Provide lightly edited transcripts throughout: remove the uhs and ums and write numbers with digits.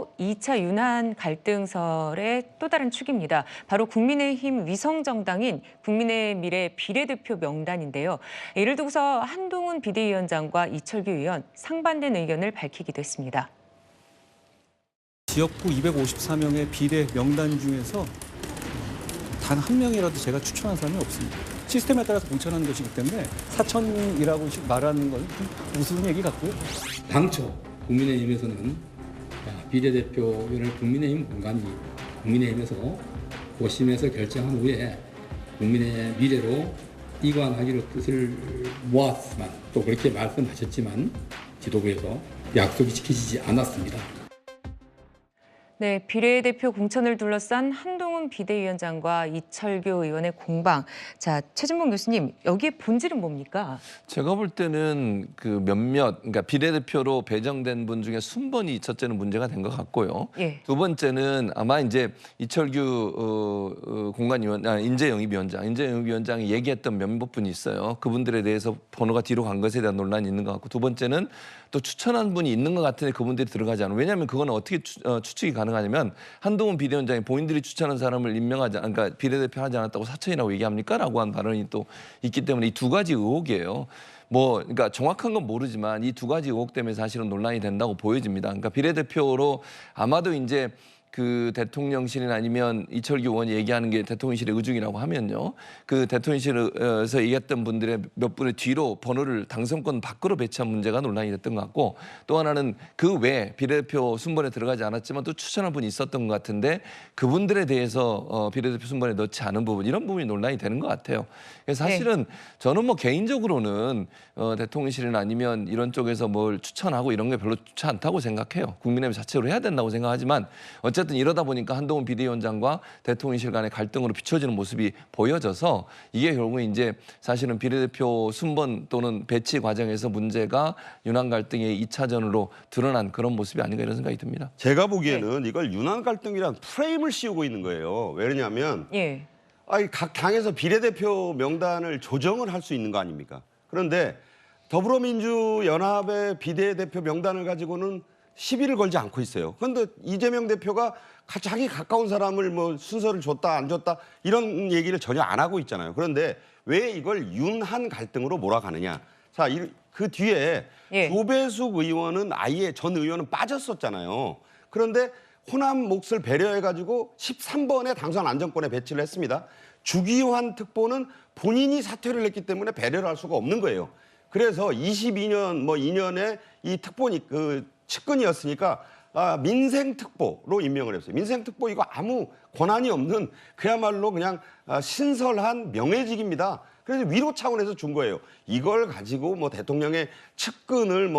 비례대표 2차 윤한 갈등설의 또 다른 축입니다. 바로 국민의힘 위성정당인 국민의 미래 비례대표 명단인데요. 이를 두고서 한동훈 비대위원장과 이철규 의원 상반된 의견을 밝히기도 했습니다. 지역구 254명의 비례 명단 중에서 단 한 명이라도 제가 추천한 사람이 없습니다. 시스템에 따라서 공천하는 것이기 때문에 사천이라고 말하는 건 무슨 얘기 같고요. 당초 국민의힘에서는 비례대표를 국민의힘 공간이 국민의힘에서 고심해서 결정한 후에 국민의 미래로 이관하기로 뜻을 모았지만 또 그렇게 말씀하셨지만 지도부에서 약속이 지켜지지 않았습니다. 네, 비례대표 공천을 둘러싼 한동훈 비대위원장과 이철규 의원의 공방. 자, 최진봉 교수님, 여기에 본질은 뭡니까? 제가 볼 때는 그러니까 비례대표로 배정된 분 중에 순번이 첫째는 문제가 된 것 같고요. 예. 두 번째는 아마 이제 이철규 인재영입위원장이 얘기했던 몇몇 분이 있어요. 그분들에 대해서 번호가 뒤로 간 것에 대한 논란이 있는 것 같고, 두 번째는 또 추천한 분이 있는 것 같은데 그분들이 들어가지 않아요. 왜냐하면 그거는 어떻게 추측이 가능하냐면 한동훈 비대위원장이 본인들이 추천한 사람을 그러니까 비례대표 하지 않았다고 사천이라고 얘기합니까? 라고 한 발언이 또 있기 때문에 이 두 가지 의혹이에요. 그러니까 정확한 건 모르지만 이 두 가지 의혹 때문에 사실은 논란이 된다고 보여집니다. 그러니까 비례대표로 아마도 이제 그 대통령실이나 아니면 이철규 의원이 얘기하는 게 대통령실의 의중이라고 하면요. 그 대통령실에서 얘기했던 분들의 몇 분의 뒤로 번호를 당선권 밖으로 배치한 문제가 논란이 됐던 것 같고, 또 하나는 그 외에 비례대표 순번에 들어가지 않았지만 또 추천한 분이 있었던 것 같은데 그분들에 대해서 비례대표 순번에 넣지 않은 부분, 이런 부분이 논란이 되는 것 같아요. 그래서 사실은 저는 개인적으로는 대통령실이나 아니면 이런 쪽에서 뭘 추천하고 이런 게 별로 좋지 않다고 생각해요. 국민의힘 자체로 해야 된다고 생각하지만 어쨌든 이러다 보니까 한동훈 비대위원장과 대통령실 간의 갈등으로 비춰지는 모습이 보여져서 이게 결국 이제 사실은 비례대표 순번 또는 배치 과정에서 문제가 윤한 갈등의 2차전으로 드러난 그런 모습이 아닌가 이런 생각이 듭니다. 제가 보기에는 이걸 윤한 갈등이란 프레임을 씌우고 있는 거예요. 왜냐하면 각 당에서 비례대표 명단을 조정을 할 수 있는 거 아닙니까? 그런데 더불어민주연합의 비례대표 명단을 가지고는 시비를 걸지 않고 있어요. 그런데 이재명 대표가 자기 가까운 사람을 순서를 줬다 안 줬다 이런 얘기를 전혀 안 하고 있잖아요. 그런데 왜 이걸 윤한 갈등으로 몰아가느냐. 자, 그 뒤에 조배숙 의원은 아예 전 의원은 빠졌었잖아요. 그런데 호남 몫을 배려해가지고 13번에 당선 안정권에 배치를 했습니다. 주기환 특보는 본인이 사퇴를 했기 때문에 배려를 할 수가 없는 거예요. 그래서 22년 2년에 이 특보니 측근이었으니까 민생특보로 임명을 했어요. 민생특보 이거 아무 권한이 없는 그야말로 그냥 신설한 명예직입니다. 그래서 위로 차원에서 준 거예요. 이걸 가지고 대통령의 측근을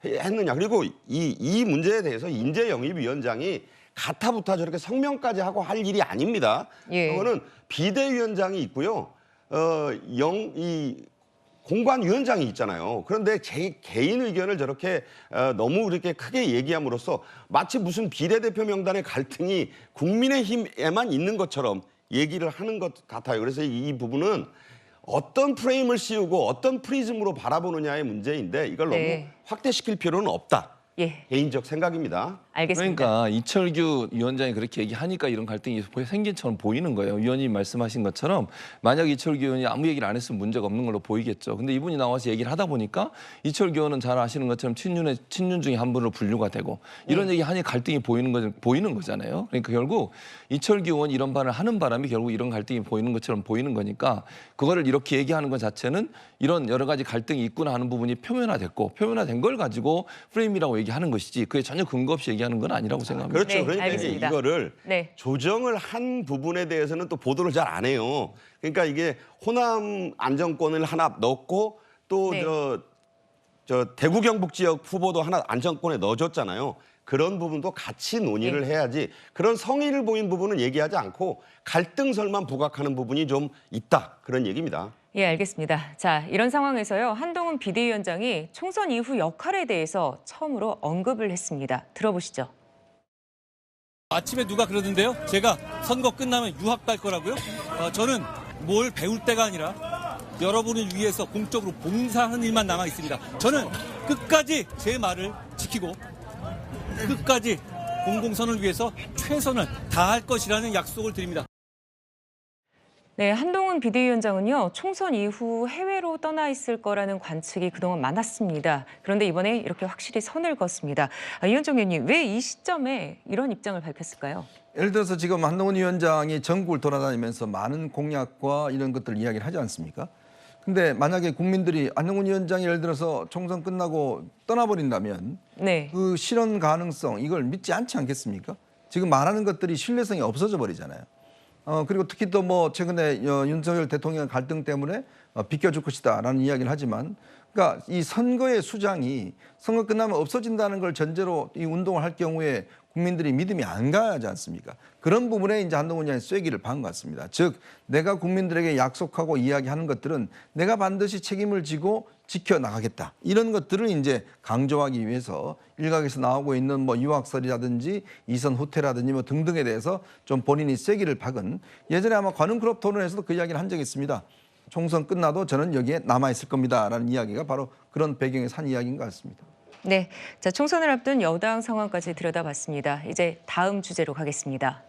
했느냐. 그리고 이 문제에 대해서 인재영입위원장이 가타부타 저렇게 성명까지 하고 할 일이 아닙니다. 그거는 비대위원장이 있고요. 공관위원장이 있잖아요. 그런데 제 개인 의견을 저렇게 너무 이렇게 크게 얘기함으로써 마치 무슨 비례대표 명단의 갈등이 국민의힘에만 있는 것처럼 얘기를 하는 것 같아요. 그래서 이 부분은 어떤 프레임을 씌우고 어떤 프리즘으로 바라보느냐의 문제인데 이걸 너무 확대시킬 필요는 없다. 개인적 생각입니다. 알겠습니다. 그러니까 이철규 위원장이 그렇게 얘기하니까 이런 갈등이 생긴 처럼 보이는 거예요. 위원님 말씀하신 것처럼 만약 이철규 의원이 아무 얘기를 안 했으면 문제가 없는 걸로 보이겠죠. 근데 이분이 나와서 얘기를 하다 보니까 이철규 의원은 잘 아시는 것처럼 친윤 중에 한 분으로 분류가 되고 이런 얘기 하니 갈등이 보이는 거잖아요. 그러니까 결국 이철규 의원이 이런 발언을 하는 바람에 결국 이런 갈등이 보이는 것처럼 보이는 거니까 그거를 이렇게 얘기하는 것 자체는 이런 여러 가지 갈등이 있구나 하는 부분이 표면화됐고 표면화된 걸 가지고 프레임이라고 얘기하는 것이지 그게 전혀 근거 없이 얘기하는 건 아니라고 생각합니다. 그렇죠. 그러니까 알겠습니다. 이거를 조정을 한 부분에 대해서는 또 보도를 잘 안 해요. 그러니까 이게 호남 안정권을 하나 넣고 또 저 대구 경북 지역 후보도 하나 안정권에 넣어줬잖아요. 그런 부분도 같이 논의를 해야지 그런 성의를 보인 부분은 얘기하지 않고 갈등설만 부각하는 부분이 좀 있다. 그런 얘기입니다. 알겠습니다. 자, 이런 상황에서요. 한동훈 비대위원장이 총선 이후 역할에 대해서 처음으로 언급을 했습니다. 들어보시죠. 아침에 누가 그러던데요. 제가 선거 끝나면 유학 갈 거라고요? 저는 뭘 배울 때가 아니라 여러분을 위해서 공적으로 봉사하는 일만 남아 있습니다. 저는 끝까지 제 말을 지키고 끝까지 공공선을 위해서 최선을 다할 것이라는 약속을 드립니다. 네, 한동훈 비대위원장은요, 총선 이후 해외로 떠나 있을 거라는 관측이 그동안 많았습니다. 그런데 이번에 이렇게 확실히 선을 그었습니다. 이현정 의원님, 왜 이 시점에 이런 입장을 밝혔을까요? 예를 들어서 지금 한동훈 위원장이 전국을 돌아다니면서 많은 공약과 이런 것들을 이야기를 하지 않습니까? 근데 만약에 국민들이 한동훈 위원장이 예를 들어서 총선 끝나고 떠나버린다면 네. 그 실현 가능성 이걸 믿지 않지 않겠습니까? 지금 말하는 것들이 신뢰성이 없어져 버리잖아요. 그리고 특히 또 뭐 최근에 윤석열 대통령 갈등 때문에 비껴줄 것이다라는 이야기를 하지만 그러니까 이 선거의 수장이 선거 끝나면 없어진다는 걸 전제로 이 운동을 할 경우에 국민들이 믿음이 안 가지 않습니까? 그런 부분에 이제 한동훈 의원이 쐐기를 박은 것 같습니다. 즉 내가 국민들에게 약속하고 이야기하는 것들은 내가 반드시 책임을 지고 지켜나가겠다. 이런 것들을 이제 강조하기 위해서 일각에서 나오고 있는 뭐 유학설이라든지 이선 후퇴라든지 뭐 등등에 대해서 좀 본인이 쐐기를 박은 예전에 아마 관훈클럽 토론에서도 그 이야기를 한 적이 있습니다. 총선 끝나도 저는 여기에 남아있을 겁니다라는 이야기가 바로 그런 배경에서 한 이야기인 것 같습니다. 네, 자, 총선을 앞둔 여당 상황까지 들여다봤습니다. 이제 다음 주제로 가겠습니다.